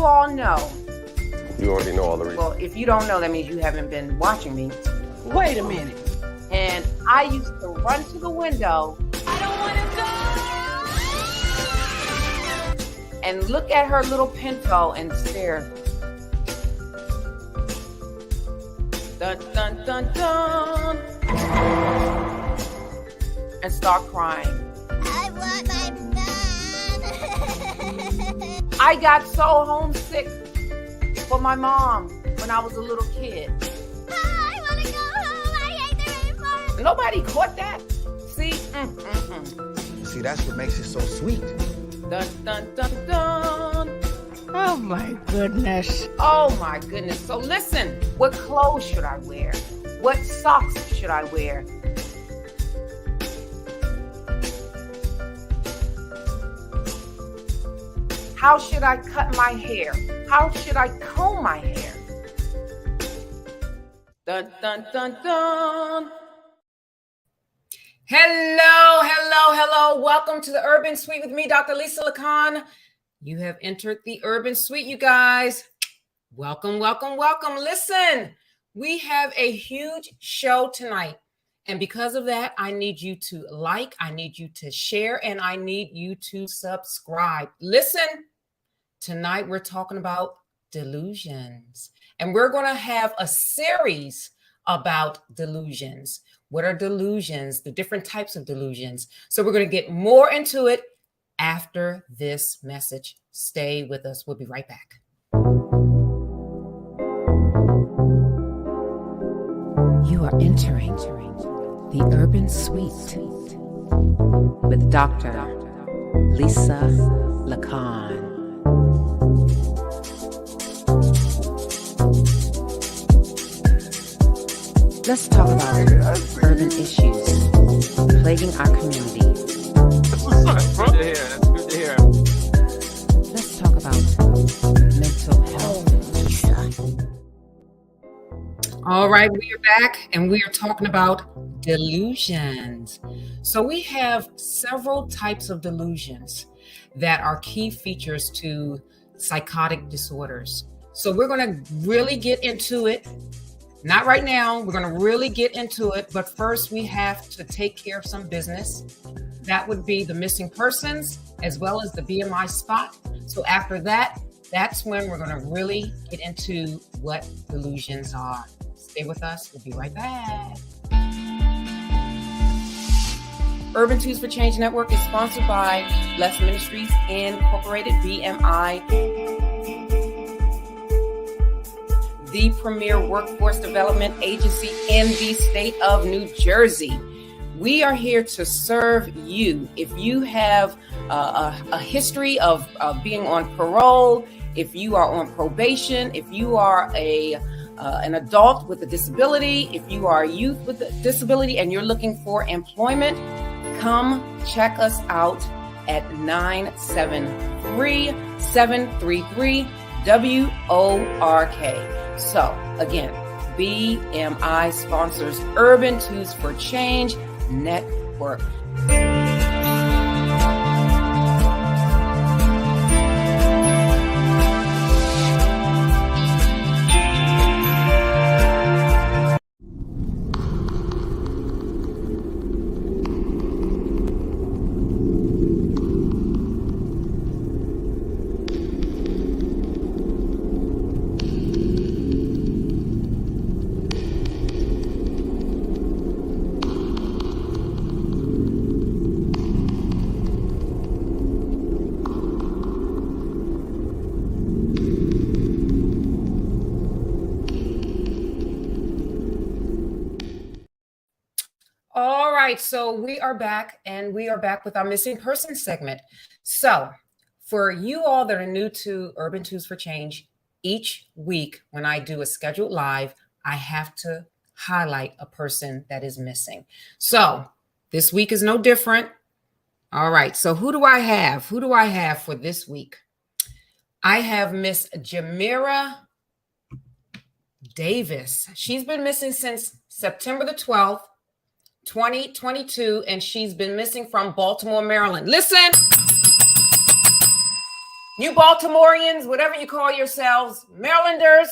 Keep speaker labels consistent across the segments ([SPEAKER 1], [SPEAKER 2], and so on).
[SPEAKER 1] all know.
[SPEAKER 2] You already know all the reasons.
[SPEAKER 1] Well, if you don't know, that means you haven't been watching me.
[SPEAKER 3] Wait a minute.
[SPEAKER 1] And I used to run to the window.
[SPEAKER 3] I don't want to
[SPEAKER 1] go. And look at her little Pinto and stare. Dun, dun, dun, dun. And start crying.
[SPEAKER 4] I want my mom.
[SPEAKER 1] I got so homesick for my mom when I was a little kid.
[SPEAKER 4] I want to go home. I hate the rainforest.
[SPEAKER 1] Nobody caught that. See?
[SPEAKER 5] See, that's what makes it so sweet.
[SPEAKER 1] Dun, dun, dun, dun.
[SPEAKER 3] Oh my goodness.
[SPEAKER 1] Oh my goodness. So listen, what clothes should I wear? What socks should I wear? How should I cut my hair? How should I comb my hair? Dun, dun, dun, dun. Hello, hello, hello. Welcome to the Urban Suite with me, Dr. Lisa Lacan. You have entered the Urban Suite, you guys. Welcome, welcome, welcome. Listen, we have a huge show tonight. And because of that, I need you to like, I need you to share, and I need you to subscribe. Listen, tonight we're talking about delusions. And we're going to have a series about delusions. What are delusions? The different types of delusions. So we're going to get more into it after this message. Stay with us. We'll be right back.
[SPEAKER 6] You are entering the Urban Suite with Dr. Lisa Lacan. Let's talk about urban issues plaguing our community.
[SPEAKER 2] That's good to hear. That's good to hear.
[SPEAKER 6] Let's talk about mental health.
[SPEAKER 1] All right, we are back and we are talking about delusions. So we have several types of delusions that are key features to psychotic disorders. So we're going to really get into it. Not right now. We're going to really get into it. But first, we have to take care of some business. That would be the missing persons as well as the BMI spot. So after that, that's when we're going to really get into what delusions are. Stay with us. We'll be right back. Urban Tools for Change Network is sponsored by Bless Ministries Incorporated, BMI, the premier workforce development agency in the state of New Jersey. We are here to serve you. If you have a history of being on parole, if you are on probation, if you are an adult with a disability, if you are a youth with a disability and you're looking for employment, come check us out at 973-733-WORK. So again, BMI sponsors Urban Tools for Change Network. All right, so we are back, and we are back with our missing person segment. So for you all that are new to Urban Tools for Change, each week when I do a scheduled live, I have to highlight a person that is missing. So this week is no different. All right, so who do I have? Who do I have for this week? I have Miss Jamira Davis. She's been missing since September the 12th, 2022, and she's been missing from Baltimore, Maryland. Listen. You Baltimoreans, whatever you call yourselves, Marylanders,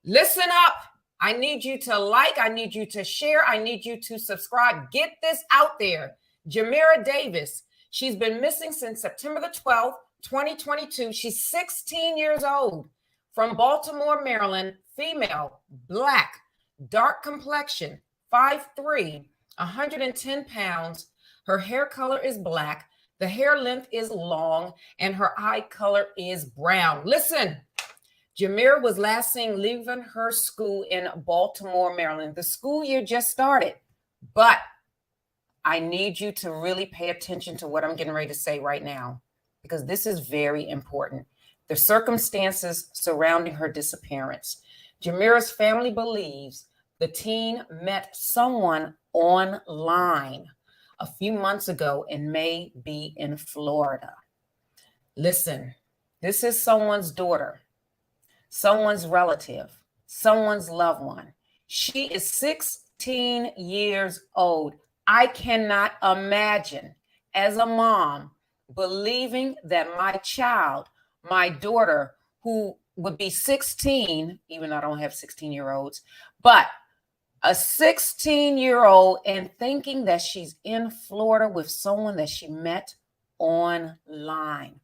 [SPEAKER 1] listen up. I need you to like, I need you to share, I need you to subscribe. Get this out there. Jamira Davis, she's been missing since September the 12th, 2022. She's 16 years old, from Baltimore, Maryland, female, black, dark complexion, 5'3", 110 pounds. Her hair color is black. The hair length is long, and her eye color is brown. Listen, Jamira was last seen leaving her school in Baltimore, Maryland. The school year just started, but I need you to really pay attention to what I'm getting ready to say right now, because this is very important. The circumstances surrounding her disappearance. Jamira's family believes the teen met someone online a few months ago and may be in Florida. Listen, this is someone's daughter, someone's relative, someone's loved one. She is 16 years old. I cannot imagine, as a mom, believing that my child, my daughter, who would be 16, even though I don't have 16-year-olds, but a 16-year-old, and thinking that she's in Florida with someone that she met online.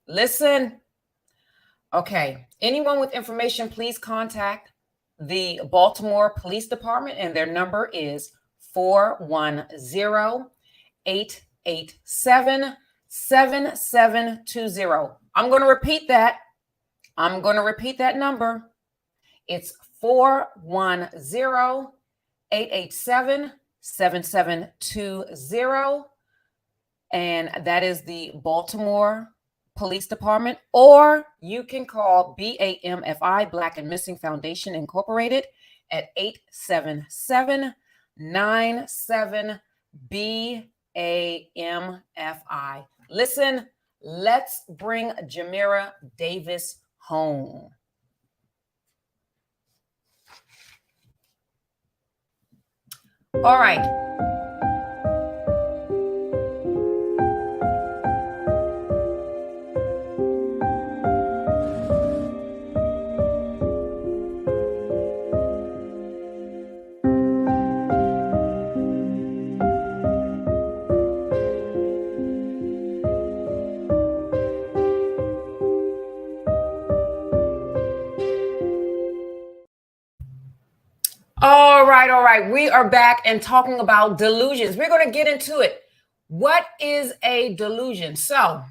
[SPEAKER 1] Listen. Okay. Anyone with information, please contact the Baltimore Police Department, and their number is 410-887-7720. I'm going to repeat that. Number. It's 410-887-7720. And that is the Baltimore Police Department. Or you can call BAMFI, Black and Missing Foundation Incorporated, at 877-97-BAMFI. Listen, let's bring Jamira Davis home. All right. All right. We are back and talking about delusions. We're going to get into it. What is a delusion? So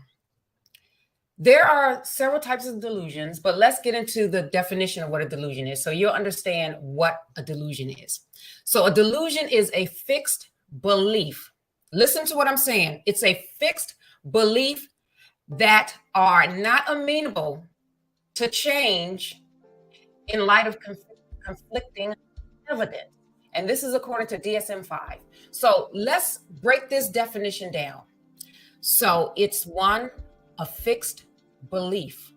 [SPEAKER 1] there are several types of delusions, but let's get into the definition of what a delusion is so you'll understand what a delusion is. So a delusion is a fixed belief. Listen to what I'm saying. It's a fixed belief that are not amenable to change in light of conflicting evidence. And this is according to DSM-5. So let's break this definition down. So it's one, a fixed belief.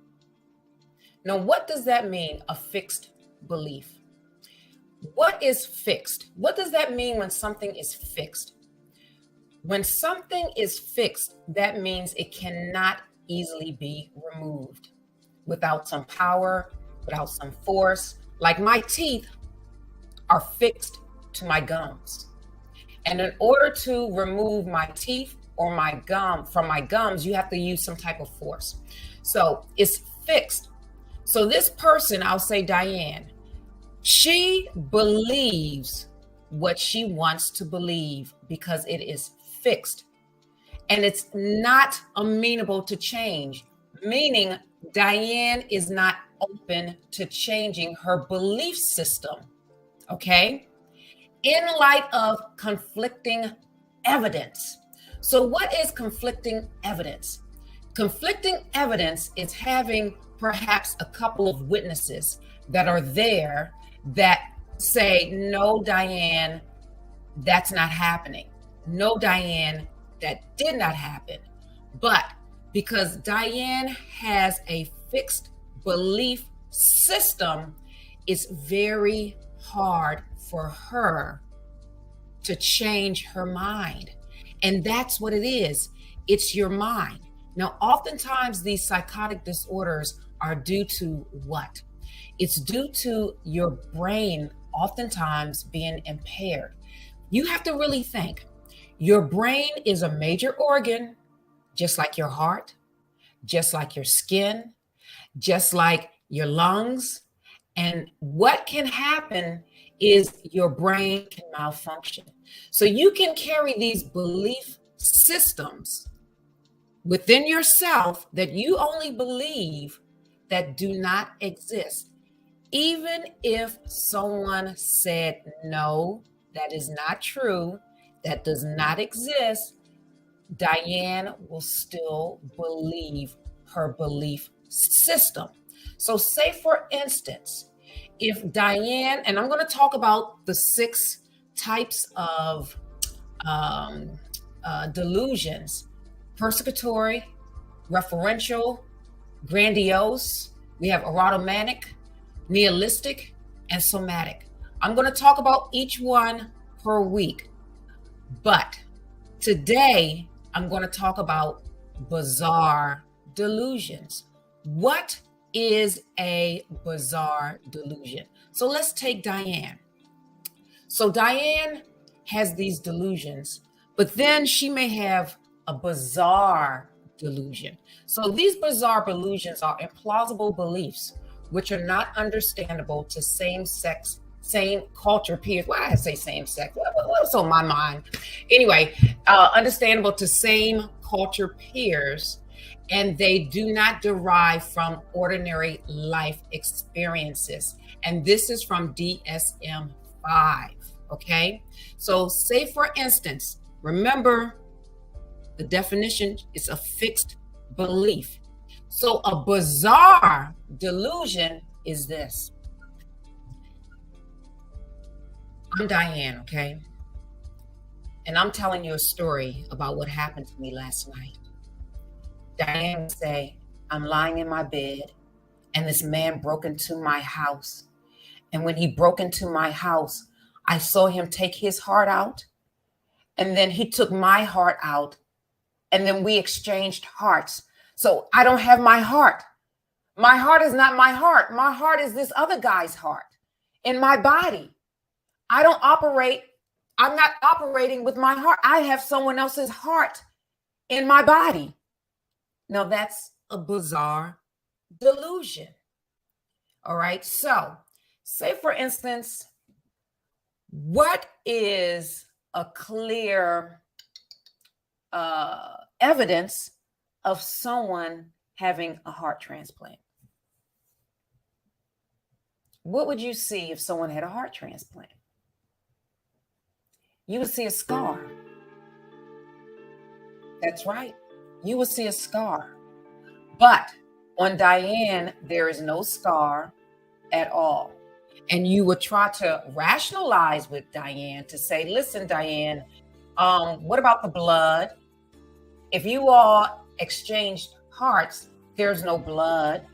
[SPEAKER 1] Now, what does that mean, a fixed belief? What is fixed? What does that mean when something is fixed? When something is fixed, that means it cannot easily be removed without some power, without some force. Like my teeth are fixed to my gums. And in order to remove my teeth or my gum from my gums, you have to use some type of force. So it's fixed. So this person, I'll say Diane, she believes what she wants to believe because it is fixed. And it's not amenable to change, meaning Diane is not open to changing her belief system. Okay? In light of conflicting evidence. So what is conflicting evidence? Conflicting evidence is having perhaps a couple of witnesses that are there that say, no, Diane, that's not happening. No, Diane, that did not happen. But because Diane has a fixed belief system, it's very hard for her to change her mind. And that's what it is. It's your mind. Now, oftentimes these psychotic disorders are due to what? It's due to your brain oftentimes being impaired. You have to really think. Your brain is a major organ, just like your heart, just like your skin, just like your lungs. And what can happen is your brain can malfunction. So you can carry these belief systems within yourself that you only believe that do not exist. Even if someone said, no, that is not true, that does not exist, Diane will still believe her belief system. So say, for instance, if Diane, and I'm going to talk about the 6 types of delusions: persecutory, referential, grandiose, we have erotomanic, nihilistic, and somatic. I'm going to talk about each one per week, but today I'm going to talk about bizarre delusions. What is a bizarre delusion? So let's take Diane. So Diane has these delusions, but then she may have a bizarre delusion. So these bizarre delusions are implausible beliefs which are not understandable to same culture peers. Why did I say same sex? What's on my mind? Anyway, understandable to same culture peers, and they do not derive from ordinary life experiences. And this is from DSM-5, okay? So say, for instance, remember the definition is a fixed belief. So a bizarre delusion is this. I'm Diane, okay? And I'm telling you a story about what happened to me last night. Diane would say, I'm lying in my bed and this man broke into my house. And when he broke into my house, I saw him take his heart out, and then he took my heart out, and then we exchanged hearts. So I don't have my heart. My heart is not my heart. My heart is this other guy's heart in my body. I'm not operating with my heart. I have someone else's heart in my body. Now that's a bizarre delusion. All right. So say, for instance, what is a clear evidence of someone having a heart transplant? What would you see if someone had a heart transplant? You would see a scar. That's right. You would see a scar. But on Diane, there is no scar at all. And you would try to rationalize with Diane to say, listen, Diane, what about the blood? If you all exchanged hearts, there's no blood.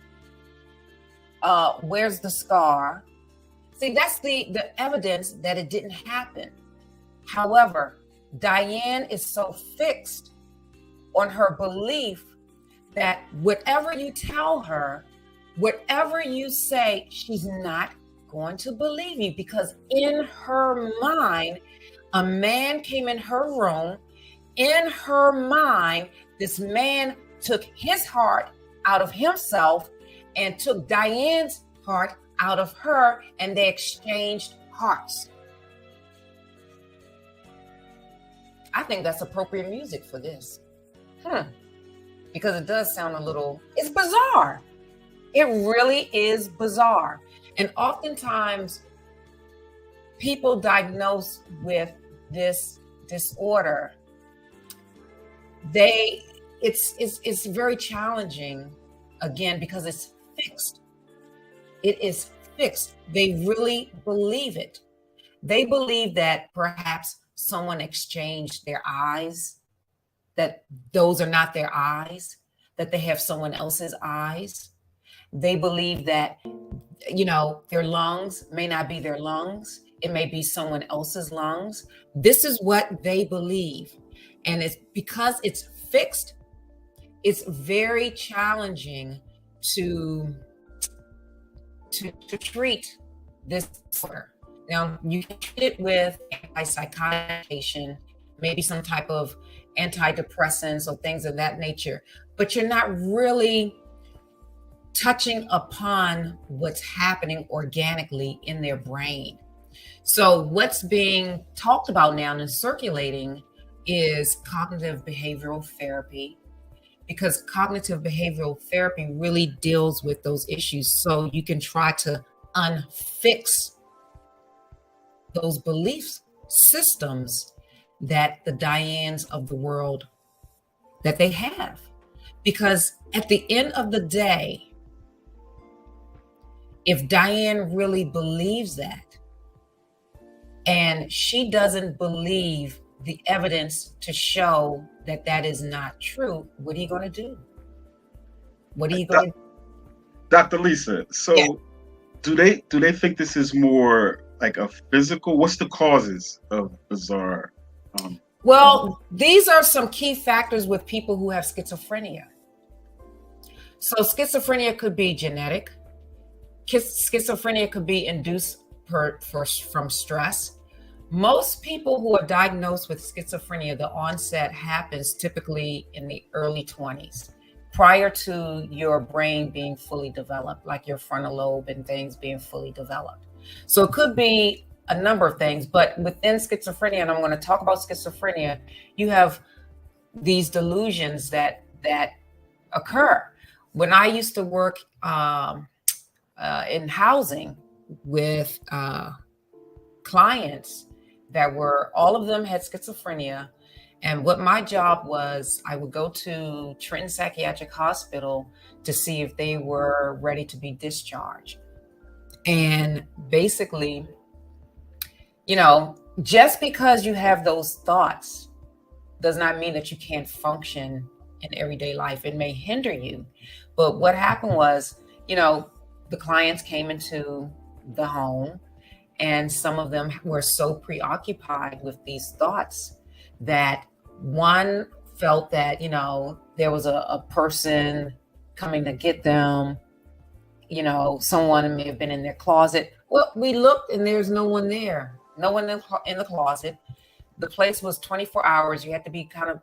[SPEAKER 1] Where's the scar? See, that's the evidence that it didn't happen. However, Diane is so fixed on her belief that whatever you tell her, whatever you say, she's not going to believe you, because in her mind, a man came in her room. In her mind, this man took his heart out of himself and took Diane's heart out of her, and they exchanged hearts. I think that's appropriate music for this. Because it does sound it's bizarre. It really is bizarre. And oftentimes people diagnosed with this disorder, it's very challenging, again, because it's fixed. It is fixed. They really believe it. They believe that perhaps someone exchanged their eyes, that those are not their eyes, that they have someone else's eyes. They believe that, their lungs may not be their lungs. It may be someone else's lungs. This is what they believe. And it's because it's fixed, it's very challenging to treat this disorder. Now, you can treat it with antipsychotic medication, maybe some type of antidepressants or things of that nature, but you're not really touching upon what's happening organically in their brain. So what's being talked about now and circulating is cognitive behavioral therapy, because cognitive behavioral therapy really deals with those issues. So you can try to unfix those belief systems that the Dianes of the world that they have. Because at the end of the day, if Diane really believes that, and she doesn't believe the evidence to show that that is not true, what are you going to do? What are you going to do?
[SPEAKER 7] Dr. Lisa, so
[SPEAKER 1] Yeah.
[SPEAKER 7] do they think this is more like a physical? What's the causes of bizarre?
[SPEAKER 1] Well, these are some key factors with people who have schizophrenia. So schizophrenia could be genetic. Schizophrenia could be induced from stress. Most people who are diagnosed with schizophrenia, the onset happens typically in the early 20s, prior to your brain being fully developed, like your frontal lobe and things being fully developed. So it could be a number of things, but within schizophrenia, and I'm going to talk about schizophrenia, you have these delusions that occur. When I used to work in housing with clients that were, all of them had schizophrenia. And what my job was, I would go to Trenton Psychiatric Hospital to see if they were ready to be discharged. And basically, you know, just because you have those thoughts does not mean that you can't function in everyday life. It may hinder you. But what happened was, you know, the clients came into the home, and some of them were so preoccupied with these thoughts that one felt that, you know, there was a person coming to get them, you know, someone may have been in their closet. Well, we looked and there's no one there, no one in the closet. The place was 24 hours. You had to be kind of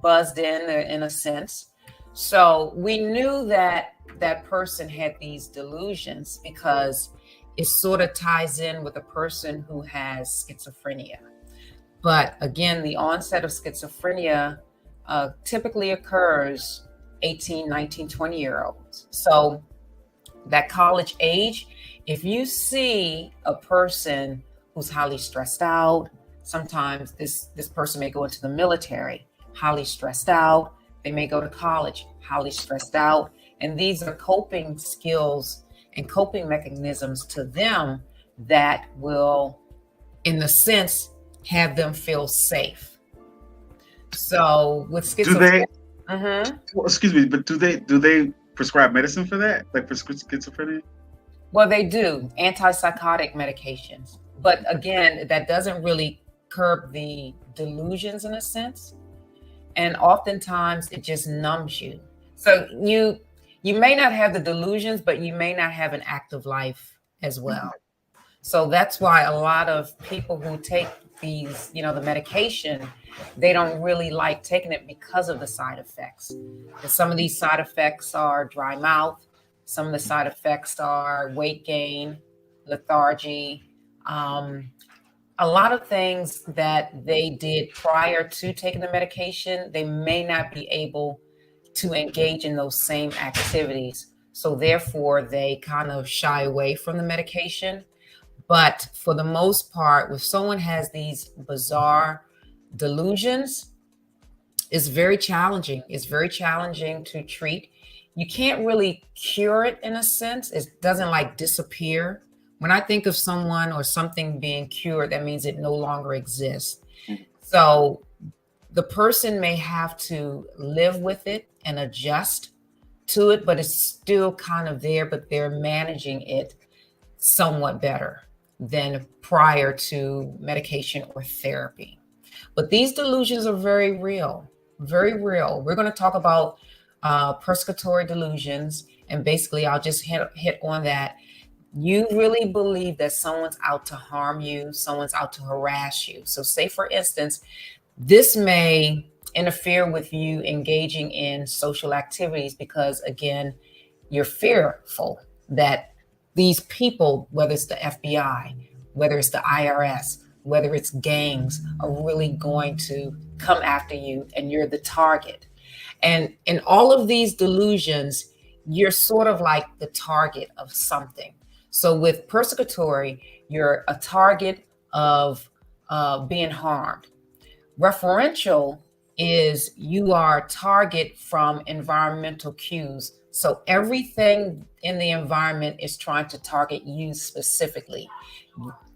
[SPEAKER 1] buzzed in a sense. So we knew that that person had these delusions because it sort of ties in with a person who has schizophrenia. But again, the onset of schizophrenia typically occurs 18, 19, 20-year-olds. So that college age, if you see a person who's highly stressed out, sometimes this person may go into the military, highly stressed out. They may go to college, highly stressed out. And these are coping skills and coping mechanisms to them that will, in the sense, have them feel safe. So with schizophrenia,
[SPEAKER 7] well, excuse me, but do they prescribe medicine for that, like for schizophrenia?
[SPEAKER 1] Well, they do, antipsychotic medications. But again, that doesn't really curb the delusions in a sense. And oftentimes it just numbs you. So you may not have the delusions, but you may not have an active life as well. So that's why a lot of people who take these, you know, the medication, they don't really like taking it because of the side effects. And some of these side effects are dry mouth. Some of the side effects are weight gain, lethargy, a lot of things that they did prior to taking the medication, they may not be able to engage in those same activities. So therefore, they kind of shy away from the medication. But for the most part, if someone has these bizarre delusions, it's very challenging. It's very challenging to treat. You can't really cure it in a sense. It doesn't like disappear. When I think of someone or something being cured, that means it no longer exists. So the person may have to live with it and adjust to it, but it's still kind of there, but they're managing it somewhat better than prior to medication or therapy. But these delusions are very real, very real. We're going to talk about persecutory delusions. And basically, I'll just hit on that. You really believe that someone's out to harm you, someone's out to harass you. So say, for instance, this may interfere with you engaging in social activities because, again, you're fearful that these people, whether it's the FBI, whether it's the IRS, whether it's gangs, are really going to come after you and you're the target. And in all of these delusions, you're sort of like the target of something. So with persecutory, you're a target of being harmed. Referential is you are target from environmental cues. So everything in the environment is trying to target you specifically.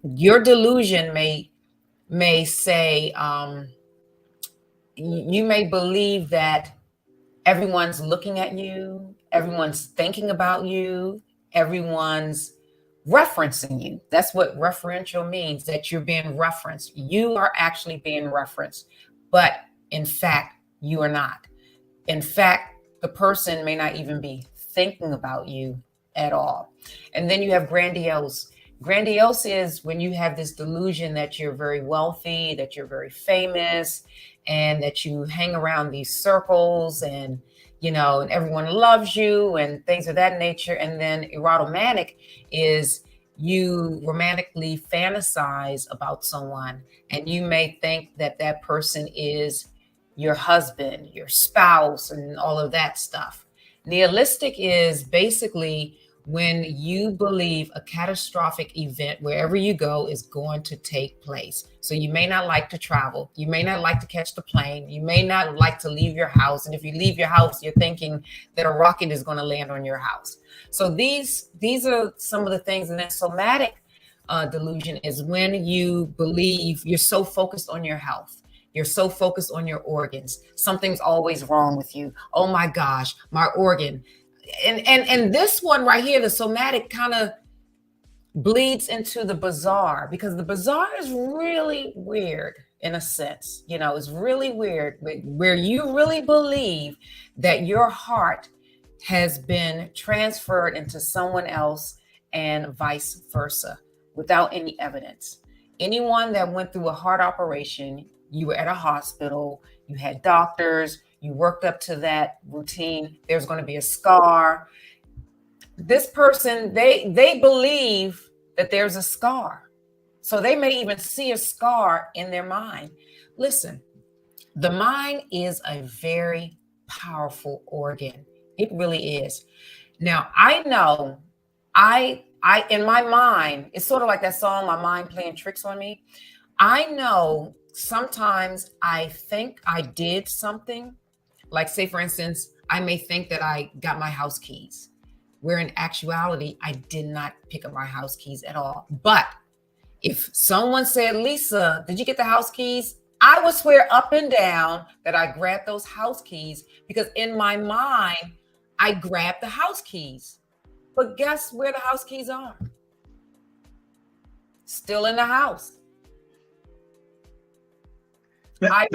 [SPEAKER 1] Your delusion may say, you may believe that everyone's looking at you, everyone's thinking about you, everyone's referencing you. That's what referential means, that you're being referenced. You are actually being referenced, but in fact, you are not. In fact, the person may not even be thinking about you at all. And then you have grandiose. Grandiose is when you have this delusion that you're very wealthy, that you're very famous, and that you hang around these circles and, you know, and everyone loves you and things of that nature. And then erotomanic is you romantically fantasize about someone and you may think that that person is your husband, your spouse, and all of that stuff. Nihilistic is basically when you believe a catastrophic event wherever you go is going to take place. So you may not like to travel. You may not like to catch the plane. You may not like to leave your house. And if you leave your house, you're thinking that a rocket is going to land on your house. So these are some of the things. And then somatic delusion is when you believe you're so focused on your health. You're so focused on your organs. Something's always wrong with you. Oh my gosh, my organ. And this one right here, the somatic, kind of bleeds into the bizarre, because the bizarre is really weird in a sense. You know, it's really weird where you really believe that your heart has been transferred into someone else and vice versa without any evidence. Anyone that went through a heart operation, you were at a hospital, you had doctors, you worked up to that routine, there's going to be a scar. This person, they believe that there's a scar. So they may even see a scar in their mind. Listen, the mind is a very powerful organ. It really is. Now, I know I in my mind, it's sort of like that song, My Mind Playing Tricks on Me. I know sometimes I think I did something. Like, say, for instance, I may think that I got my house keys, where in actuality, I did not pick up my house keys at all. But if someone said, Lisa, did you get the house keys? I would swear up and down that I grabbed those house keys, because in my mind, I grabbed the house keys. But guess where the house keys are? Still in the house.
[SPEAKER 7] Now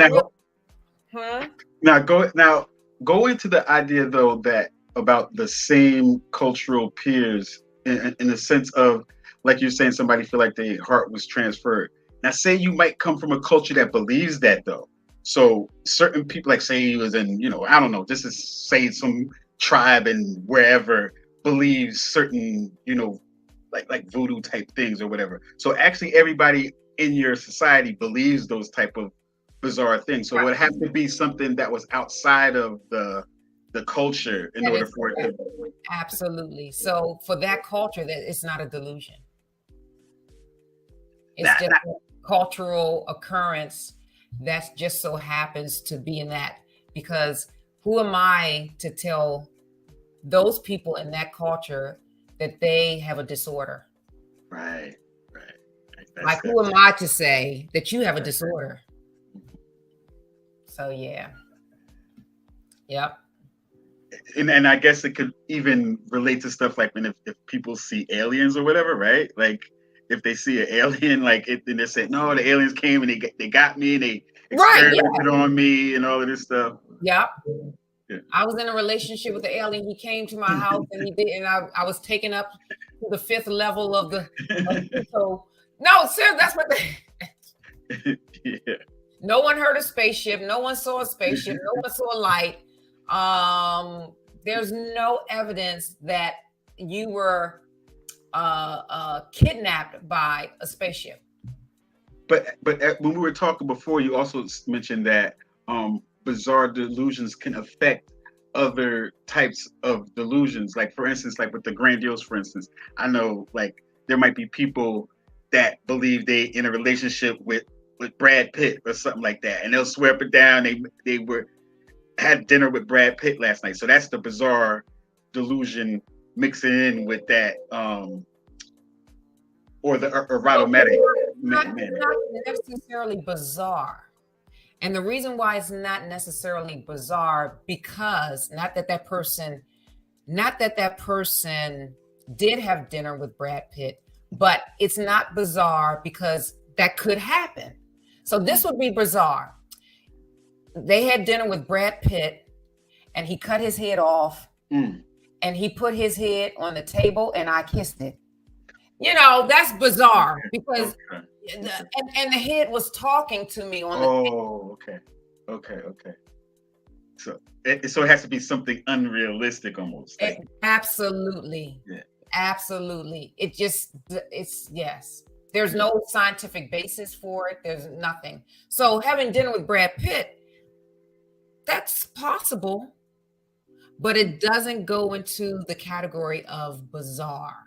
[SPEAKER 7] go into the idea though that about the same cultural peers in the sense of, like you're saying, somebody feel like their heart was transferred. Now say you might come from a culture that believes that though. So certain people, like say he was in, you know, I don't know, this is say some tribe and wherever believes certain, you know, like voodoo type things or whatever. So actually everybody in your society believes those type of bizarre things. So it would have to be something that was outside of the culture in order for it to.
[SPEAKER 1] Absolutely. So for that culture, that it's not a delusion. It's just a cultural occurrence that just so happens to be in that. Because who am I to tell those people in that culture that they have a disorder?
[SPEAKER 7] Right.
[SPEAKER 1] Like, who am I to say that you have a disorder? So yeah. Yep.
[SPEAKER 7] And I guess it could even relate to stuff like when if people see aliens or whatever, right? Like if they see an alien, like it, then they say, no, the aliens came and they got me and they experimented on me and all of this stuff.
[SPEAKER 1] Yep. I was in a relationship with the alien. He came to my house and he did, and I was taken up to the 5th level of the. So no, sir, that's what.
[SPEAKER 7] Yeah.
[SPEAKER 1] No one heard a spaceship. No one saw a spaceship. No one saw a light. There's no evidence that you were kidnapped by a spaceship.
[SPEAKER 7] But when we were talking before, you also mentioned that bizarre delusions can affect other types of delusions. Like, for instance, like with the grandiose, for instance, I know like there might be people that believe they in a relationship with Brad Pitt or something like that, and they'll swear up and down they had dinner with Brad Pitt last night. So that's the bizarre delusion mixing in with that, or the erotomatic.
[SPEAKER 1] Not necessarily bizarre. And the reason why it's not necessarily bizarre, because not that that person did have dinner with Brad Pitt, but it's not bizarre because that could happen. So this would be bizarre. They had dinner with Brad Pitt and he cut his head off and he put his head on the table and I kissed it. You know, that's bizarre because and the head was talking to me on the table.
[SPEAKER 7] Okay. So it has to be something unrealistic almost. Like,
[SPEAKER 1] absolutely.
[SPEAKER 7] Yeah.
[SPEAKER 1] Absolutely. It's yes. There's no scientific basis for it. There's nothing. So having dinner with Brad Pitt, that's possible, but it doesn't go into the category of bizarre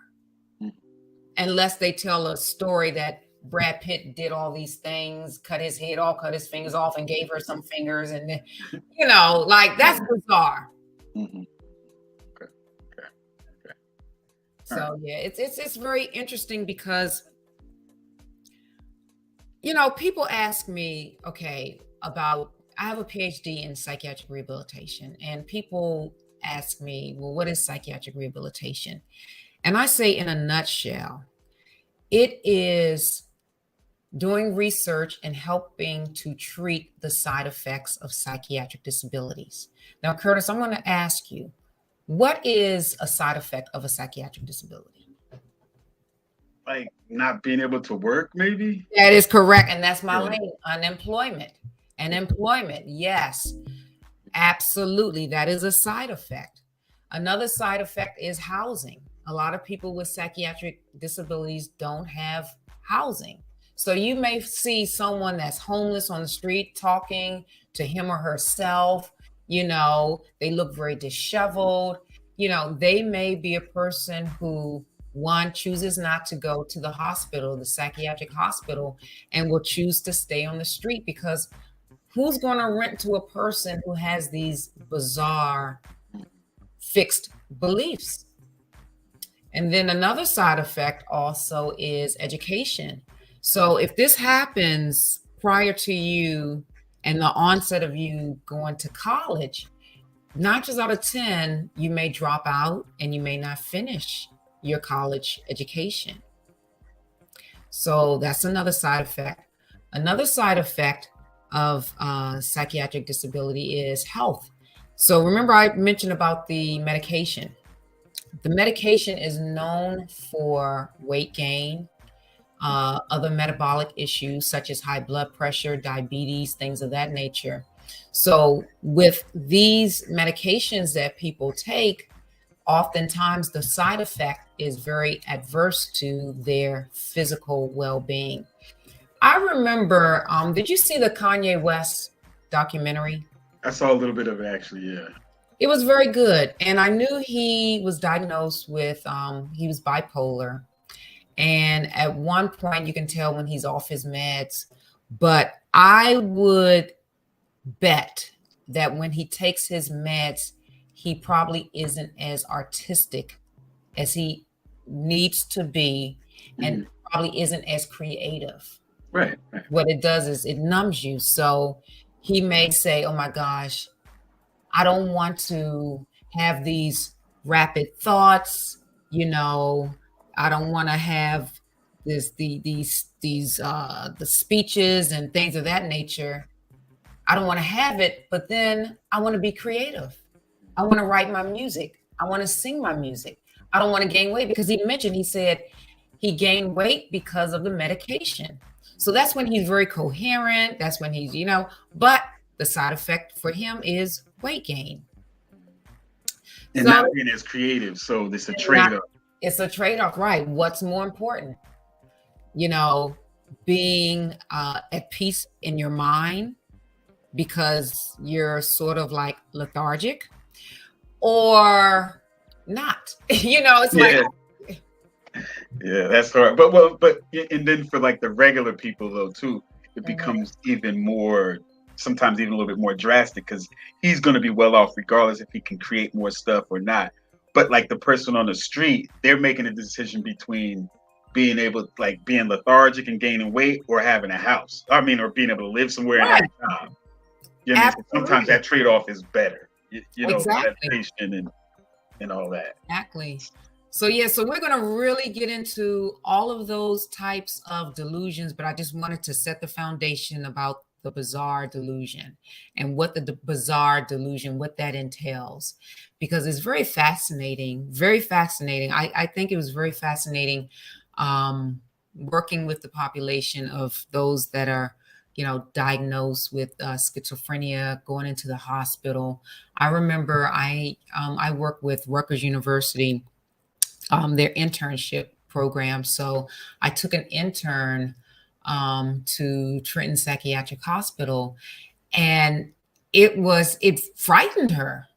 [SPEAKER 1] unless they tell a story that Brad Pitt did all these things, cut his head off, cut his fingers off, and gave her some fingers, and then, you know, like that's bizarre.
[SPEAKER 7] Okay.
[SPEAKER 1] So yeah, it's very interesting because, you know, people ask me, okay, about, I have a PhD in psychiatric rehabilitation, and people ask me, well, what is psychiatric rehabilitation? And I say, in a nutshell, it is doing research and helping to treat the side effects of psychiatric disabilities. Now, Curtis, I'm going to ask you, what is a side effect of a psychiatric disability?
[SPEAKER 7] Like not being able to work, maybe?
[SPEAKER 1] That is correct. And that's my lane, unemployment. And employment, yes, absolutely. That is a side effect. Another side effect is housing. A lot of people with psychiatric disabilities don't have housing. So you may see someone that's homeless on the street talking to him or herself. You know, they look very disheveled. You know, they may be a person who, one, chooses not to go to the hospital, the psychiatric hospital, and will choose to stay on the street, because who's going to rent to a person who has these bizarre fixed beliefs? And then another side effect also is education. So if this happens prior to you and the onset of you going to college, 9 times out of 10, you may drop out and you may not finish your college education. So that's another side effect. Another side effect of psychiatric disability is health. So remember I mentioned about the medication. The medication is known for weight gain, other metabolic issues such as high blood pressure, diabetes, things of that nature. So with these medications that people take, oftentimes the side effect is very adverse to their physical well-being. I remember, did you see the Kanye West documentary?
[SPEAKER 7] I saw a little bit of it actually, yeah.
[SPEAKER 1] It was very good. And I knew he was diagnosed with, he was bipolar. And at one point you can tell when he's off his meds, but I would bet that when he takes his meds, he probably isn't as artistic as he needs to be, and probably isn't as creative.
[SPEAKER 7] Right.
[SPEAKER 1] What it does is it numbs you. So he may say, oh my gosh, I don't want to have these rapid thoughts, you know, I don't want to have the speeches and things of that nature. I don't want to have it, but then I want to be creative. I want to write my music. I want to sing my music. I don't want to gain weight, because he said he gained weight because of the medication. So that's when he's very coherent. That's when he's, but the side effect for him is weight gain.
[SPEAKER 7] And not being as creative. So it's a trade-off.
[SPEAKER 1] It's a trade-off, right? What's more important? Being at peace in your mind because you're sort of like lethargic, or not. It's like,
[SPEAKER 7] yeah, that's hard. But and then for like the regular people though too, it becomes even more, sometimes even a little bit more drastic, because he's going to be well off regardless if he can create more stuff or not. But like the person on the street, they're making a decision between being able, like being lethargic and gaining weight, or having a house. I mean, or being able to live somewhere and have a job. Sometimes that trade-off is better.
[SPEAKER 1] Exactly.
[SPEAKER 7] Adaptation and all that.
[SPEAKER 1] Exactly. So we're going to really get into all of those types of delusions, but I just wanted to set the foundation about the bizarre delusion and what the bizarre delusion, what that entails, because it's very fascinating, very fascinating. I think it was very fascinating working with the population of those that are, diagnosed with schizophrenia, going into the hospital. I remember I worked with Rutgers University, their internship program. So I took an intern to Trenton Psychiatric Hospital, and it frightened her.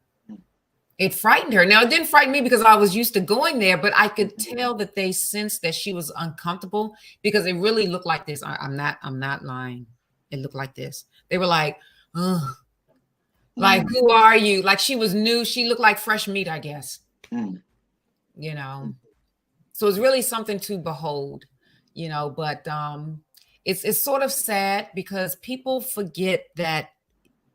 [SPEAKER 1] It frightened her. Now, it didn't frighten me because I was used to going there, but I could tell that they sensed that she was uncomfortable, because it really looked like this. I'm not lying. It looked like this. They were like, ugh. Like, who are you? Like, she was new. She looked like fresh meat, I guess. So it's really something to behold, but it's sort of sad, because people forget that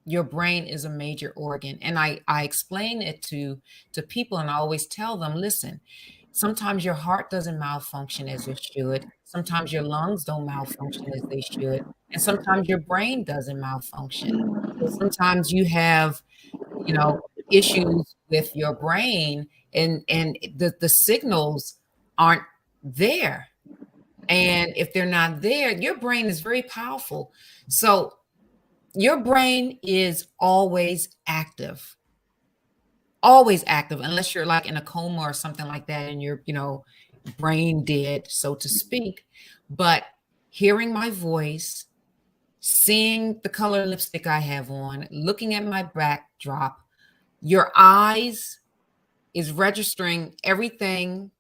[SPEAKER 1] your brain is a major organ. And I explain it to people, and I always tell them, listen, sometimes your heart doesn't malfunction as it should. Sometimes your lungs don't malfunction as they should. And sometimes your brain doesn't malfunction. So sometimes you have, issues with your brain, and the signals aren't there. And if they're not there, your brain is very powerful. So your brain is always active, unless you're like in a coma or something like that, and you're, brain dead, so to speak. But hearing my voice, seeing the color lipstick I have on, looking at my backdrop, your eyes is registering everything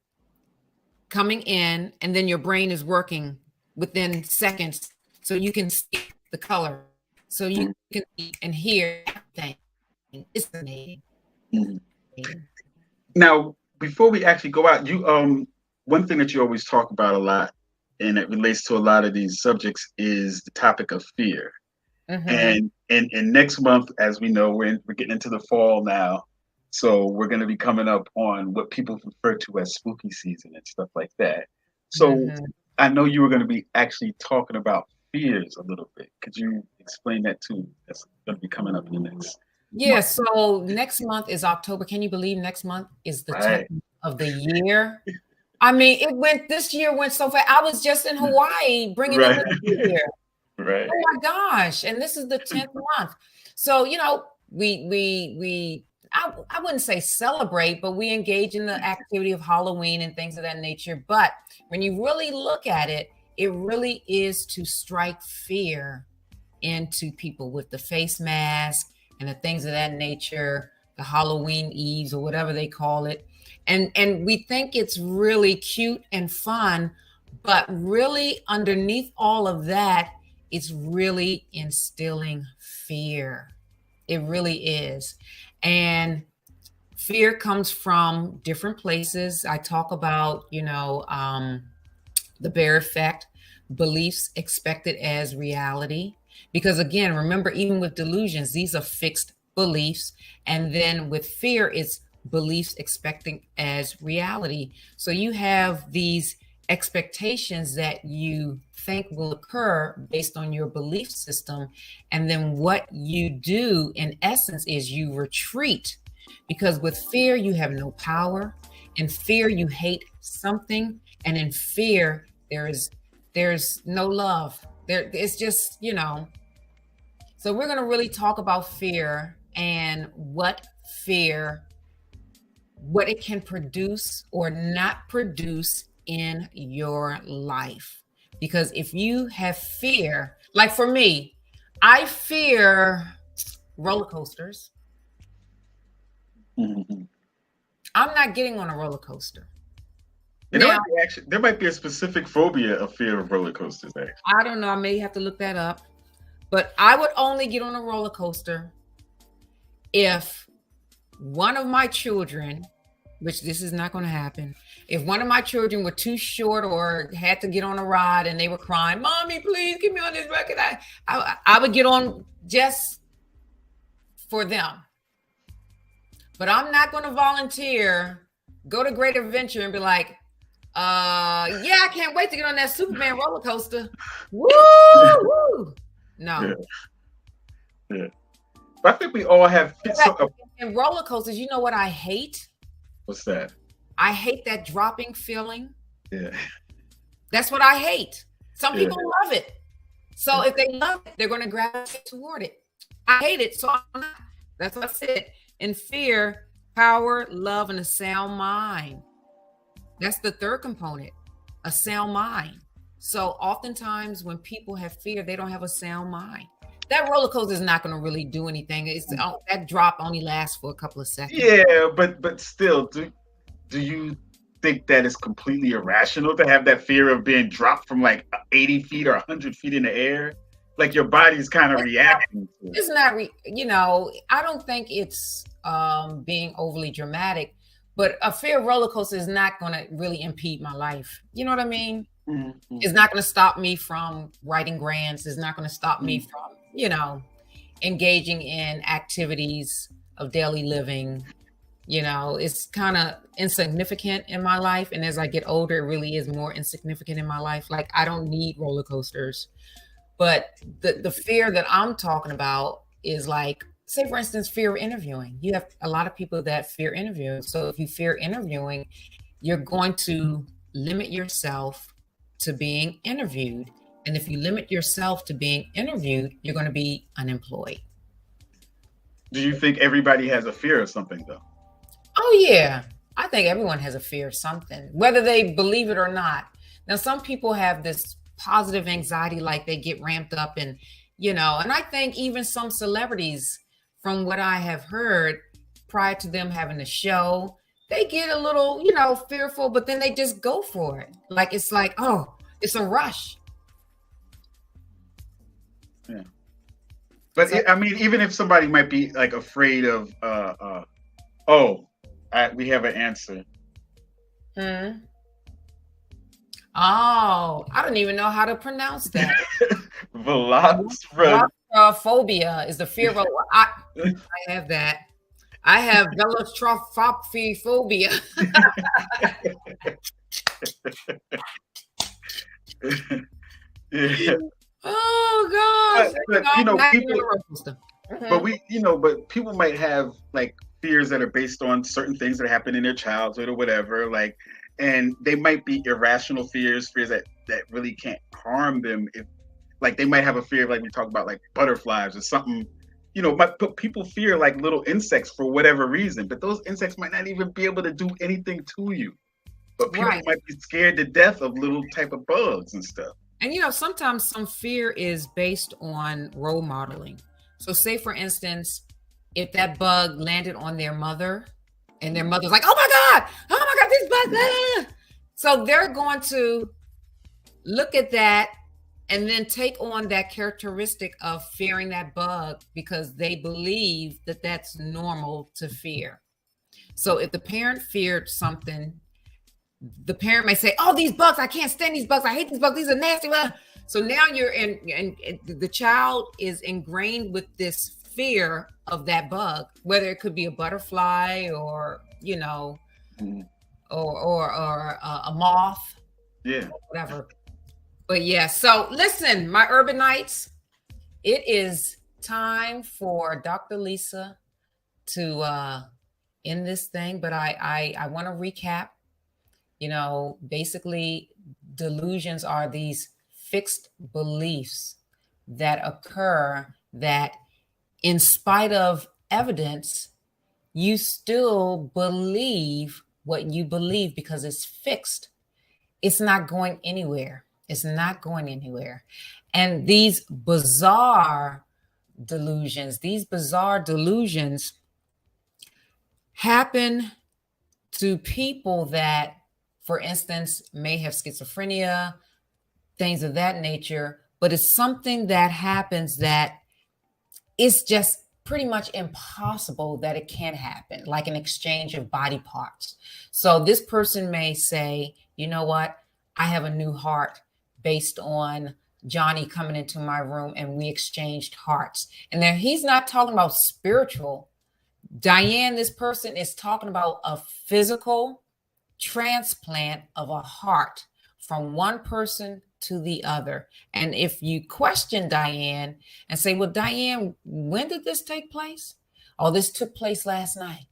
[SPEAKER 1] coming in, and then your brain is working within seconds, so you can see the color, so you can see and hear everything. It's amazing.
[SPEAKER 7] Now, before we actually go out, you one thing that you always talk about a lot, and it relates to a lot of these subjects, is the topic of fear. And next month, as we know, we're getting into the fall now. So we're going to be coming up on what people refer to as spooky season and stuff like that. So I know you were going to be actually talking about fears a little bit. Could you explain that too? That's going to be coming up in the next month.
[SPEAKER 1] So next month is October. Can you believe next month is the 10th of the year? I mean, this year went so fast. I was just in Hawaii bringing up the year.
[SPEAKER 7] Right.
[SPEAKER 1] Oh my gosh. And this is the 10th month. So, I wouldn't say celebrate, but we engage in the activity of Halloween and things of that nature. But when you really look at it, it really is to strike fear into people with the face mask and the things of that nature, the Halloween Eves or whatever they call it. And we think it's really cute and fun, but really underneath all of that, it's really instilling fear. It really is. And fear comes from different places. I talk about, the bear effect, beliefs expected as reality. Because again, remember, even with delusions, these are fixed beliefs. And then with fear, it's beliefs expecting as reality. So you have these expectations that you think will occur based on your belief system. And then what you do in essence is you retreat Because with fear, you have no power. In fear, you hate something. And in fear, there's no love. It's just, So we're going to really talk about fear and what it can produce or not produce in your life. Because if you have fear, like for me, I fear roller coasters.
[SPEAKER 7] Mm-hmm.
[SPEAKER 1] I'm not getting on a roller coaster.
[SPEAKER 7] And there might be a specific phobia of fear of roller coasters. Actually.
[SPEAKER 1] I don't know. I may have to look that up. But I would only get on a roller coaster if one of my children, which this is not going to happen, if one of my children were too short or had to get on a ride and they were crying, "Mommy, please get me on this record," I would get on just for them. But I'm not going to volunteer, go to Great Adventure and be like, yeah, I can't wait to get on that Superman roller coaster. Woo! Woo! No.
[SPEAKER 7] Yeah. But I think we all have.
[SPEAKER 1] And roller coasters, you know what I hate?
[SPEAKER 7] What's that?
[SPEAKER 1] I hate that dropping feeling.
[SPEAKER 7] Yeah.
[SPEAKER 1] That's what I hate. Some people love it. So if they love it, they're going to gravitate toward it. I hate it. So I'm not. That's what I said. In fear, power, love, and a sound mind. That's the third component, a sound mind. So oftentimes when people have fear, they don't have a sound mind. That roller coaster is not going to really do anything. That drop only lasts for a couple of seconds.
[SPEAKER 7] Yeah, but still, do you think that it's completely irrational to have that fear of being dropped from like 80 feet or 100 feet in the air? Like your body's kind of reacting to it.
[SPEAKER 1] It's not, I don't think it's being overly dramatic, but a fear of roller coaster is not going to really impede my life. You know what I mean? Mm-hmm. It's not going to stop me from writing grants. It's not going to stop me from, engaging in activities of daily living. It's kind of insignificant in my life. And as I get older, it really is more insignificant in my life. Like I don't need roller coasters. But the fear that I'm talking about is like, say, for instance, fear of interviewing. You have a lot of people that fear interviewing. So if you fear interviewing, you're going to limit yourself to being interviewed. And if you limit yourself to being interviewed, you're going to be unemployed.
[SPEAKER 7] Do you think everybody has a fear of something, though?
[SPEAKER 1] Oh, yeah. I think everyone has a fear of something, whether they believe it or not. Now, some people have this positive anxiety, like they get ramped up and I think even some celebrities, from what I have heard prior to them having a show, they get a little, fearful, but then they just go for it. Like, it's like, oh, it's a rush.
[SPEAKER 7] Yeah. But even if somebody might be like afraid of, we have an answer.
[SPEAKER 1] Oh, I don't even know how to pronounce that.
[SPEAKER 7] Velociraptor
[SPEAKER 1] is the fear of. I have that. I have velociraptor.
[SPEAKER 7] Yeah.
[SPEAKER 1] Oh gosh.
[SPEAKER 7] But people might have like fears that are based on certain things that happen in their childhood or whatever, like. And they might be irrational fears that really can't harm them. If like they might have a fear, like we talk about, like butterflies or something, but people fear like little insects for whatever reason, but those insects might not even be able to do anything to you. But people might be scared to death of little type of bugs and stuff. And
[SPEAKER 1] sometimes some fear is based on role modeling. So say, for instance, if that bug landed on their mother, and their mother's like, oh my God, this bug. So they're going to look at that and then take on that characteristic of fearing that bug because they believe that that's normal to fear. So if the parent feared something, the parent may say, oh, these bugs, I can't stand these bugs. I hate these bugs. These are nasty. So now you're and the child is ingrained with this fear of that bug, whether it could be a butterfly or or a moth, whatever. But yeah, so listen, my urbanites, it is time for Dr. Lisa to in this thing, but I want to recap. Basically, delusions are these fixed beliefs that occur that, in spite of evidence, you still believe what you believe because it's fixed. It's not going anywhere. It's not going anywhere. And these bizarre delusions happen to people that, for instance, may have schizophrenia, things of that nature, but it's something that happens that it's just pretty much impossible that it can happen, like an exchange of body parts. So this person may say, you know what, I have a new heart based on Johnny coming into my room and we exchanged hearts. And then he's not talking about spiritual. Diane, this person is talking about a physical transplant of a heart from one person to the other. And if you question Diane and say, well, Diane, when did this take place? Oh, this took place last night.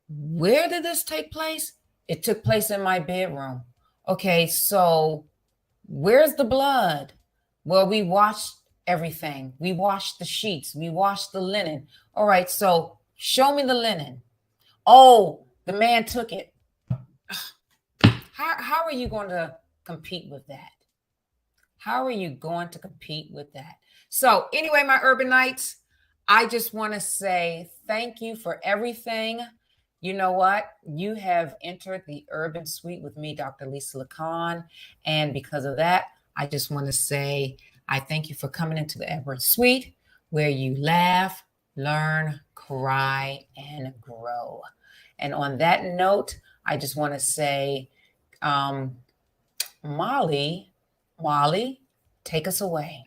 [SPEAKER 1] Where did this take place? It took place in my bedroom. Okay, so where's the blood? Well, we washed everything. We washed the sheets. We washed the linen. All right, so show me the linen. Oh, the man took it. How are you going to compete with that? How are you going to compete with that? So anyway, my Urbanites, I just want to say thank you for everything. You know what? You have entered the Urban Suite with me, Dr. Lisa Lacan. And because of that, I just want to say I thank you for coming into the Urban Suite, where you laugh, learn, cry, and grow. And on that note, I just want to say, Molly, take us away.